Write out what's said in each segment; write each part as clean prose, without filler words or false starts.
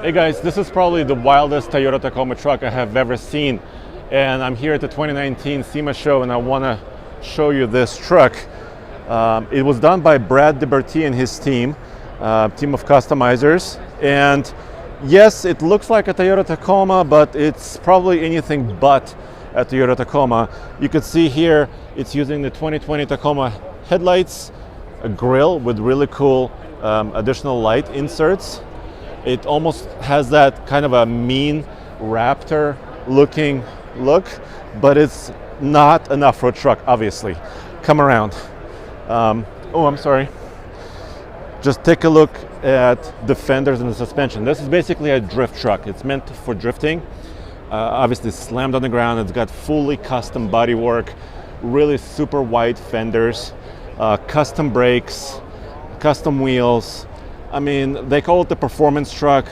Hey guys, this is probably the wildest Toyota Tacoma truck I have ever seen, and I'm here at the 2019 SEMA show, and I want to show you this truck. It was done by Brad DeBerti and his team of customizers, and yes, it looks like a Toyota Tacoma, but it's probably anything but a Toyota Tacoma. You can see here it's using the 2020 Tacoma headlights, a grille with really cool additional light inserts. It almost has that kind of a mean Raptor looking look, but it's not an off-road truck, obviously. Come around. Oh, I'm sorry. Just take a look at the fenders and the suspension. This is basically a drift truck. It's meant for drifting. Obviously it's slammed on the ground. It's got fully custom bodywork, really super wide fenders, custom brakes, custom wheels. I mean, they call it the performance truck,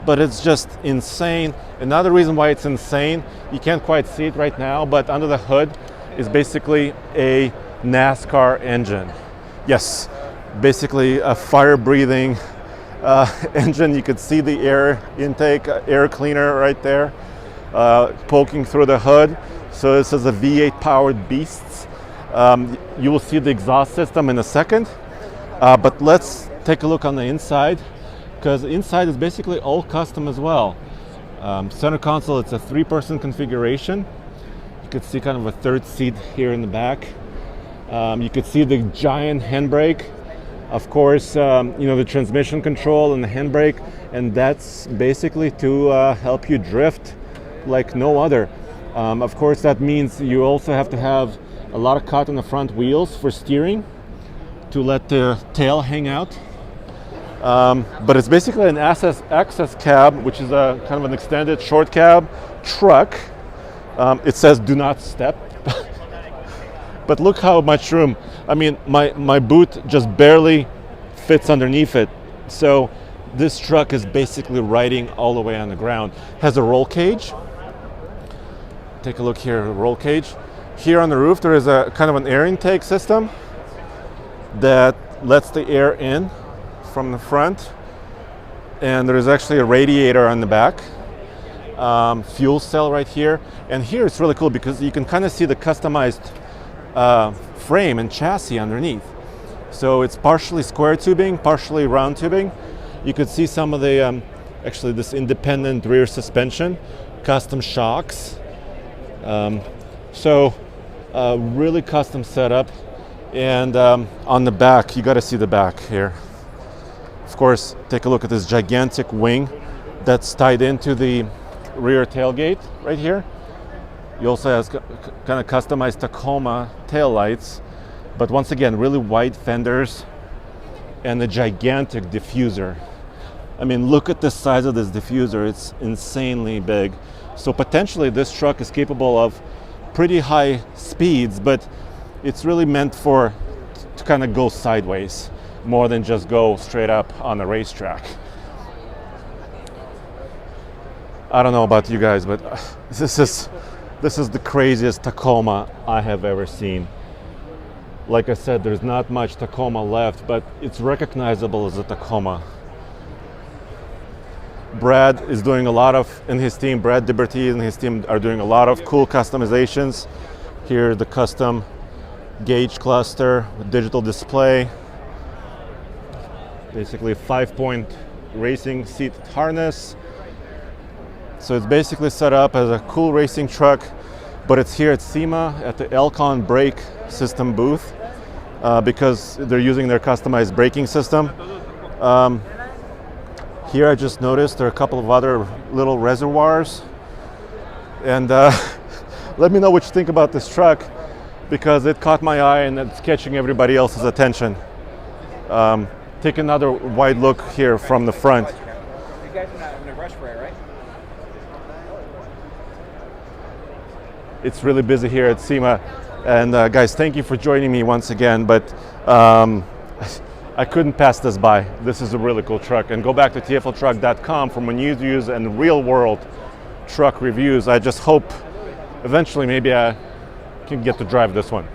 but it's just insane. Another reason why it's insane, you can't quite see it right now, but under the hood is basically a NASCAR engine. Yes, basically a fire-breathing engine. You could see the air intake, air cleaner right there, poking through the hood. So this is a V8 powered beast. You will see the exhaust system in a second, but let's take a look on the inside, because inside is basically all custom as well. Center console, it's a 3-person configuration. You could see kind of a third seat here in the back. You could see the giant handbrake. Of course, the transmission control and the handbrake, and that's basically to help you drift like no other. Of course, that means you also have to have a lot of cut on the front wheels for steering to let the tail hang out. But it's basically an access cab, which is a kind of an extended short cab truck. It says do not step, but look how much room. I mean, my boot just barely fits underneath it. So this truck is basically riding all the way on the ground. Has a roll cage. Take a look here, roll cage. Here on the roof there is a kind of an air intake system that lets the air in from the front, and there is actually a radiator on the back, fuel cell right here, and here it's really cool because you can kind of see the customized frame and chassis underneath. So it's partially square tubing, partially round tubing. You could see some of the actually this independent rear suspension, custom shocks. So really custom setup, and on the back, you got to see the back here. Of course, take a look at this gigantic wing that's tied into the rear tailgate right here. You also have kind of customized Tacoma tail lights, but once again, really wide fenders and a gigantic diffuser. I mean, look at the size of this diffuser. It's insanely big. So potentially this truck is capable of pretty high speeds, but it's really meant to kind of go sideways, more than just go straight up on a racetrack. I don't know about you guys, but this is the craziest Tacoma I have ever seen. Like I said, there's not much Tacoma left, but it's recognizable as a Tacoma. Brad is doing a lot of, and his team, Brad DeBerti and his team are doing a lot of cool customizations. Here, the custom gauge cluster with digital display. Basically 5-point racing seat harness. So it's basically set up as a cool racing truck, but it's here at SEMA at the Elcon brake system booth because they're using their customized braking system. Here I just noticed there are a couple of other little reservoirs, and let me know what you think about this truck, because it caught my eye and it's catching everybody else's attention. Take another wide look here from the front. You guys are not in a rush for it, right? It's really busy here at SEMA, and guys, thank you for joining me once again, but I couldn't pass this by. This is a really cool truck, and go back to tfltruck.com for more news, views, and real-world truck reviews. I just hope eventually maybe I can get to drive this one.